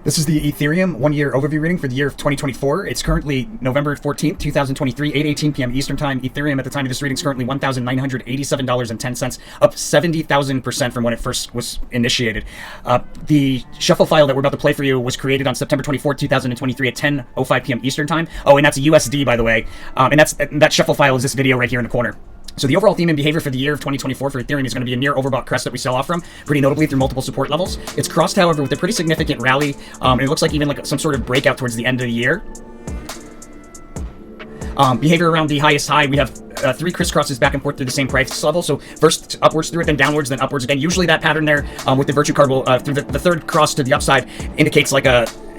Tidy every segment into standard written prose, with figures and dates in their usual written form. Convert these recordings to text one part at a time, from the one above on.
This is the Ethereum one-year overview reading for the year of 2024. It's currently November 14th, 2023, 8:18 p.m. Eastern Time. Ethereum at the time of this reading is currently $1,987.10, up 70,000% from when it first was initiated. The shuffle file that we're about to play for you was created on September 24th, 2023 at 10:05 p.m. Eastern Time. Oh, and that's a USD, by the way. And that shuffle file is this video right here in the corner. So the overall theme and behavior for the year of 2024 for Ethereum is going to be a near overbought crest that we sell off from, pretty notably through multiple support levels. It's crossed, however, with a pretty significant rally, and it looks like even like some sort of breakout towards the end of the year. Behavior around the highest high, we have 3 crisscrosses back and forth through the same price level. So first upwards through it, then downwards, then upwards again. Usually that pattern there with the virtue card will, through the third cross to the upside, indicates like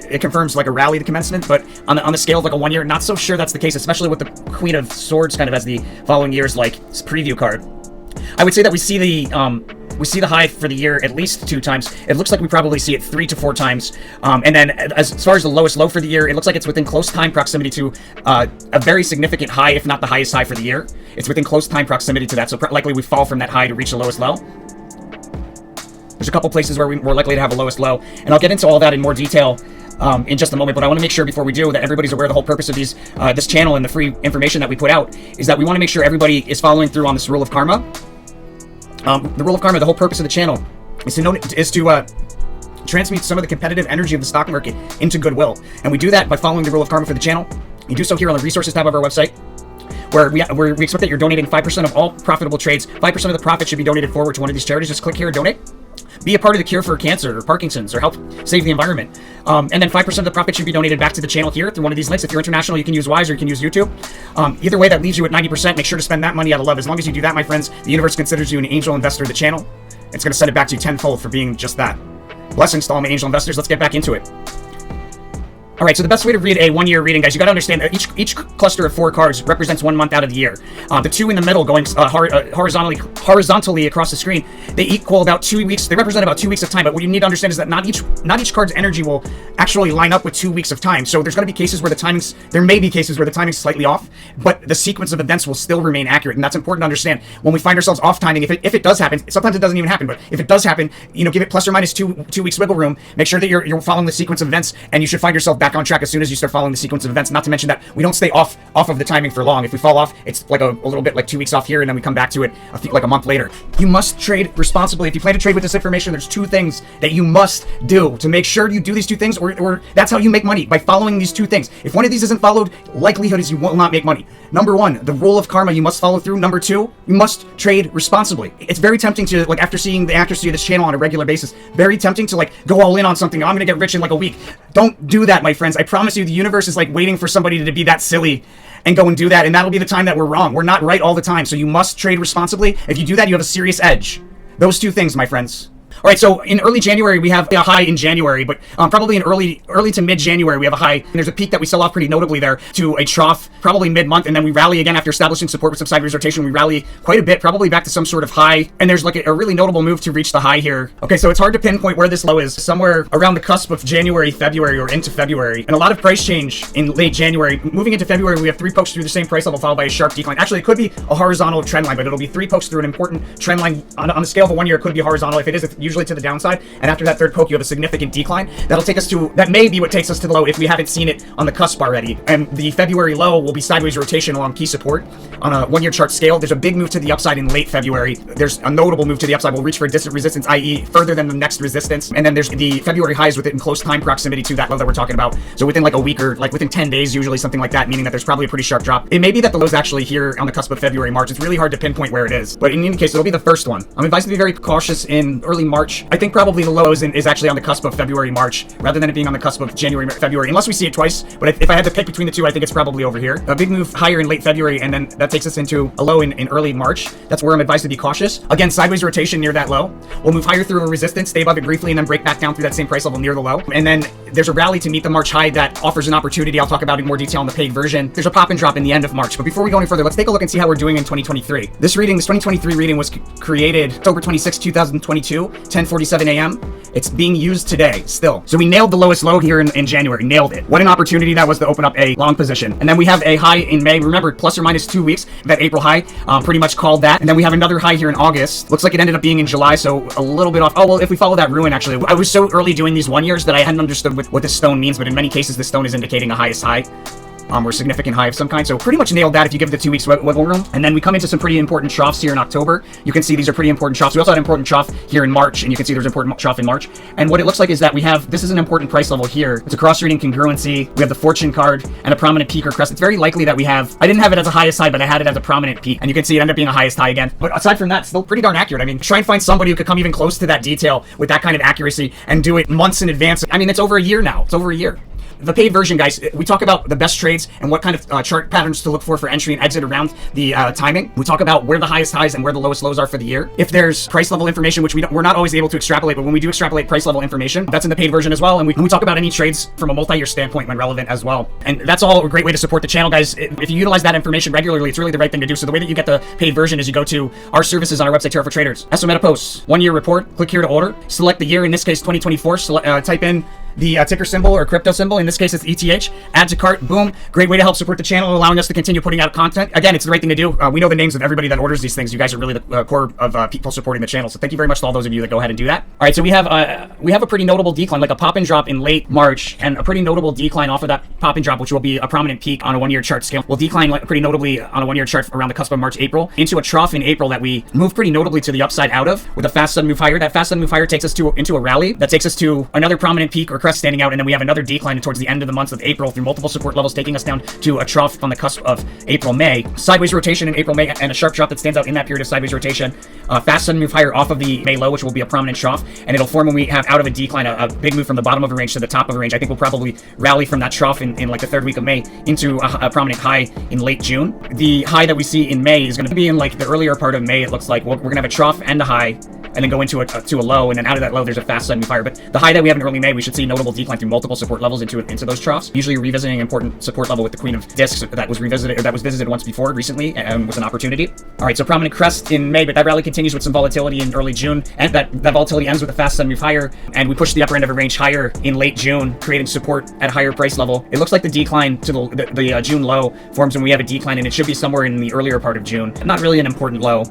it confirms like a rally to commencement, but on the scale of like a 1 year, not so sure that's the case, especially with the Queen of Swords kind of as the following year's like preview card. I would say that we see the high for the year at least 2 times. It looks like we probably see it 3 to 4 times. And then as far as the lowest low for the year, it looks like it's within close time proximity to a very significant high, if not the highest high for the year. It's within close time proximity to that, so likely we fall from that high to reach the lowest low. There's a couple places where we're more likely to have a lowest low, and I'll get into all that in more detail in just a moment, but I want to make sure before we do that everybody's aware of the whole purpose of this channel and the free information that we put out is that we want to make sure everybody is following through on this rule of karma. The rule of karma, the whole purpose of the channel is to transmute some of the competitive energy of the stock market into goodwill, and we do that by following the rule of karma for the channel. You do so here on the resources tab of our website, where we expect that you're donating 5% of all profitable trades. 5% of the profit should be donated forward to one of these charities. Just click here and donate. Be a part of the cure for cancer or Parkinson's, or help save the environment. And then 5% of the profit should be donated back to the channel here through one of these links. If you're international, you can use Wise or you can use YouTube. Either way, that leaves you at 90%. Make sure to spend that money out of love. As long as you do that, my friends, the universe considers you an angel investor of the channel. It's going to send it back to you tenfold for being just that. Blessings to all my angel investors. Let's get back into it. All right, so the best way to read a 1 year reading, guys, you got to understand that each cluster of 4 cards represents 1 month out of the year. The 2 in the middle going horizontally across the screen, they equal about 2 weeks. They represent about 2 weeks of time. But what you need to understand is that not each card's energy will actually line up with 2 weeks of time. So there's going to be cases where there may be cases where the timing's slightly off, but the sequence of events will still remain accurate, and that's important to understand. When we find ourselves off timing, if it does happen, sometimes it doesn't even happen, but if it does happen, give it plus or minus 2 weeks wiggle room. Make sure that you're following the sequence of events, and you should find yourself back on track as soon as you start following the sequence of events. Not to mention that we don't stay off of the timing for long. If we fall off, it's like a little bit like 2 weeks off here, and then we come back to it like a month later. You must trade responsibly. If you plan to trade with this information, there's 2 things that you must do to make sure you do these 2 things, or that's how you make money, by following these 2 things. If one of these isn't followed, likelihood is you will not make money. Number 1, the rule of karma, you must follow through. Number 2, you must trade responsibly. It's very tempting to, like, after seeing the accuracy of this channel on a regular basis, very tempting to like go all in on something. I'm gonna get rich in like a week. Don't do that, my friends. I promise you, the universe is like waiting for somebody to be that silly and go and do that, and that'll be the time that we're wrong. We're not right all the time, so you must trade responsibly. If you do that, you have a serious edge. Those 2 things, my friends. All right, so in early January, we have a high in January, but probably in early to mid-January, we have a high. And there's a peak that we sell off pretty notably there to a trough, probably mid-month, and then we rally again after establishing support with some sideways rotation. We rally quite a bit, probably back to some sort of high, and there's like a really notable move to reach the high here. Okay, so it's hard to pinpoint where this low is, somewhere around the cusp of January, February, or into February, and a lot of price change in late January. Moving into February, we have 3 pokes through the same price level, followed by a sharp decline. Actually, it could be a horizontal trend line, but it'll be 3 pokes through an important trend line. On the scale of a 1 year, it could be horizontal. If it is, it's usually to the downside. And after that 3rd poke, you have a significant decline. That may be what takes us to the low if we haven't seen it on the cusp already. And the February low will be sideways rotation along key support on a 1 year chart scale. There's a big move to the upside in late February. There's a notable move to the upside. We'll reach for a distant resistance, i.e. further than the next resistance. And then there's the February highs within close time proximity to that low that we're talking about. So within like a week, or like within 10 days, usually something like that, meaning that there's probably a pretty sharp drop. It may be that the low's actually here on the cusp of February, March. It's really hard to pinpoint where it is. But in any case, it'll be the first one. I'm advised to be very cautious in early March. I think probably the low is actually on the cusp of February, March, rather than it being on the cusp of January, February, unless we see it twice. But if I had to pick between the 2, I think it's probably over here. A big move higher in late February, and then that takes us into a low in early March. That's where I'm advised to be cautious. Again, sideways rotation near that low. We'll move higher through a resistance, stay above it briefly, and then break back down through that same price level near the low. And then there's a rally to meet the March high that offers an opportunity I'll talk about in more detail in the paid version. There's a pop and drop in the end of March. But before we go any further, let's take a look and see how we're doing in 2023. This 2023 reading was created October 26, 2022, 10:47 a.m. It's being used today still. So we nailed the lowest low here in January, nailed it. What an opportunity that was to open up a long position. And then we have a high in May. Remember, plus or minus 2 weeks, that April high, pretty much called that. And then we have another high here in August. Looks like it ended up being in July, so a little bit off. Oh, well, if we follow that ruin, actually, I was so early doing these 1 years that I hadn't understood what this stone means, but in many cases, the stone is indicating a highest high. Or significant high of some kind. So pretty much nailed that if you give it the 2 weeks wiggle room. And then we come into some pretty important troughs here in October. You can see these are pretty important troughs. We also had an important trough here in March, and you can see there's an important trough in March. And what it looks like is that we have, this is an important price level here. It's a cross-reading congruency. We have the fortune card and a prominent peak or crest. It's very likely that we have, I didn't have it as a highest high, but I had it as a prominent peak. And you can see it ended up being a highest high again. But aside from that, still pretty darn accurate. I mean, try and find somebody who could come even close to that detail with that kind of accuracy and do it months in advance. I mean, it's over a year now. It's over a year. The paid version, guys, we talk about the best trades and what kind of chart patterns to look for entry and exit around the timing. We talk about where the highest highs and where the lowest lows are for the year. If there's price level information, which we're not always able to extrapolate, but when we do extrapolate price level information, that's in the paid version as well. And we talk about any trades from a multi-year standpoint when relevant as well. And that's all a great way to support the channel, guys. If you utilize that information regularly, it's really the right thing to do. So the way that you get the paid version is you go to our services on our website, Terra for Traders. SO Meta Posts, 1 year report, click here to order, select the year, in this case 2024, type in the ticker symbol or crypto symbol. In this case, it's ETH. Add to cart. Boom. Great way to help support the channel, allowing us to continue putting out content. Again, it's the right thing to do. We know the names of everybody that orders these things. You guys are really the core of people supporting the channel. So thank you very much to all those of you that go ahead and do that. All right, so we have a pretty notable decline, like a pop and drop in late March, and a pretty notable decline off of that pop and drop, which will be a prominent peak on a 1 year chart scale. Will decline pretty notably on a 1 year chart around the cusp of March, April, into a trough in April that we move pretty notably to the upside out of, with a fast sudden move higher. That fast sudden move higher takes us into a rally that takes us to another prominent peak or crest standing out, and then we have another decline towards the end of the month of April through multiple support levels, taking us down to a trough on the cusp of April, May. Sideways rotation in April, May, and a sharp drop that stands out in that period of sideways rotation. Fast sudden move higher off of the May low, which will be a prominent trough, and it'll form when we have out of a decline, a big move from the bottom of a range to the top of a range. I think we'll probably rally from that trough in like the third week of May into a prominent high in late June. The high that we see in May is going to be in like the earlier part of May. It looks like we're going to have a trough and a high, and then go into a low, and then out of that low, there's a fast sudden move higher. But the high that we have in early May, we should see notable decline through multiple support levels into those troughs. Usually revisiting important support level with the Queen of Discs that was revisited, or that was visited once before recently, and was an opportunity. All right, so prominent crest in May, but that rally continues with some volatility in early June, and that volatility ends with a fast sudden move higher, and we push the upper end of a range higher in late June, creating support at a higher price level. It looks like the decline to the June low forms when we have a decline, and it should be somewhere in the earlier part of June. Not really an important low.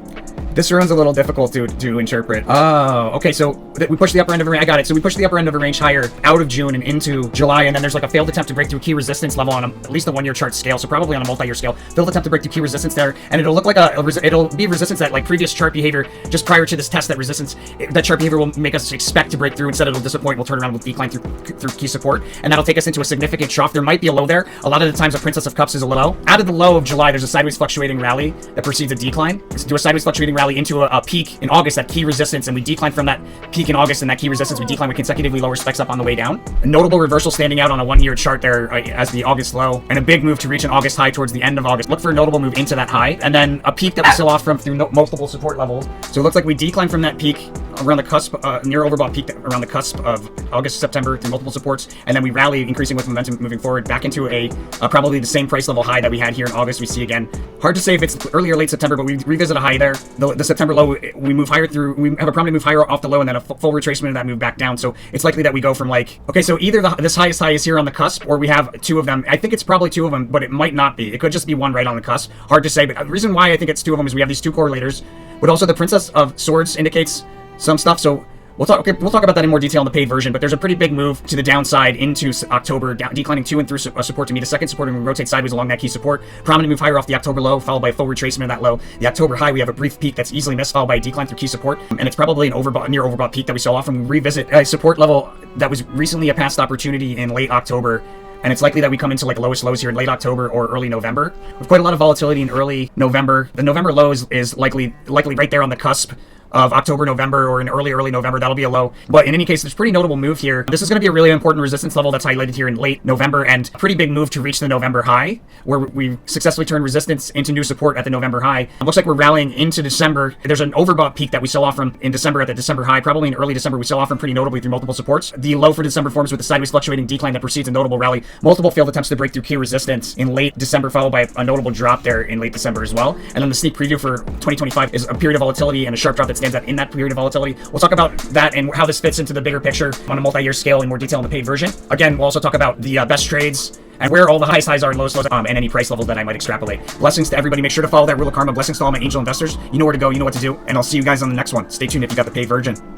This rune's a little difficult to interpret. Oh, okay, so we push the upper end of a range. I got it. So we push the upper end of a range higher out of June and into July, and then there's like a failed attempt to break through key resistance level on at least a 1 year chart scale, so probably on a multi-year scale. Failed attempt to break through key resistance there, and it'll look like it'll be resistance that, like previous chart behavior just prior to this test, that chart behavior will make us expect to break through. Instead, it'll disappoint. We'll turn around with decline through key support, and that'll take us into a significant trough. There might be a low there. A lot of the times, a Princess of Cups is a low. Out of the low of July, there's a sideways fluctuating rally that precedes a decline. Let's do a sideways fluctuating rally into a peak in August, that key resistance, and we decline from that peak in August and that key resistance. We decline with consecutively lower specs up on the way down. A notable reversal standing out on a 1 year chart there as the August low, and a big move to reach an August high towards the end of August. Look for a notable move into that high, and then a peak that we sell off from through multiple support levels. So it looks like we decline from that peak around the cusp, near overbought peak around the cusp of August, September through multiple supports, and then we rally, increasing with momentum moving forward back into a probably the same price level high that we had here in August. We see again. Hard to say if it's early or late September, but we revisit a high there. The September low, we move higher through. We have a prominent move higher off the low, and then a full retracement of that move back down. So it's likely that we go from like, okay, so either this highest high is here on the cusp, or we have two of them. I think it's probably two of them, but it might not be. It could just be one right on the cusp. Hard to say, but the reason why I think it's two of them is we have these two correlators, but also the Princess of Swords indicates some stuff. So we'll talk about that in more detail in the paid version, but there's a pretty big move to the downside into October, declining to and through support to meet a second support, and we rotate sideways along that key support. Prominent move higher off the October low, followed by a full retracement of that low. The October high, we have a brief peak that's easily missed, followed by a decline through key support, and it's probably an near overbought peak that we saw off, and we revisit a support level that was recently a past opportunity in late October. And it's likely that we come into like lowest lows here in late October or early November. With quite a lot of volatility in early November. The November low is likely right there on the cusp of October, November, or in early November. That'll be a low. But in any case, there's pretty notable move here. This is going to be a really important resistance level that's highlighted here in late November, and a pretty big move to reach the November high, where we successfully turned resistance into new support at the November high. It looks like we're rallying into December. There's an overbought peak that we sell off from in December at the December high. Probably in early December, we sell off from pretty notably through multiple supports. The low for December forms with a sideways fluctuating decline that precedes a notable rally. Multiple failed attempts to break through key resistance in late December, followed by a notable drop there in late December as well. And then the sneak preview for 2025 is a period of volatility and a sharp drop that stands at in that period of volatility. We'll talk about that and how this fits into the bigger picture on a multi-year scale in more detail in the paid version. Again, we'll also talk about the best trades and where all the highest highs are and lowest lows, and any price level that I might extrapolate. Blessings to everybody. Make sure to follow that rule of karma. Blessings to all my angel investors. You know where to go. You know what to do. And I'll see you guys on the next one. Stay tuned if you got the paid version.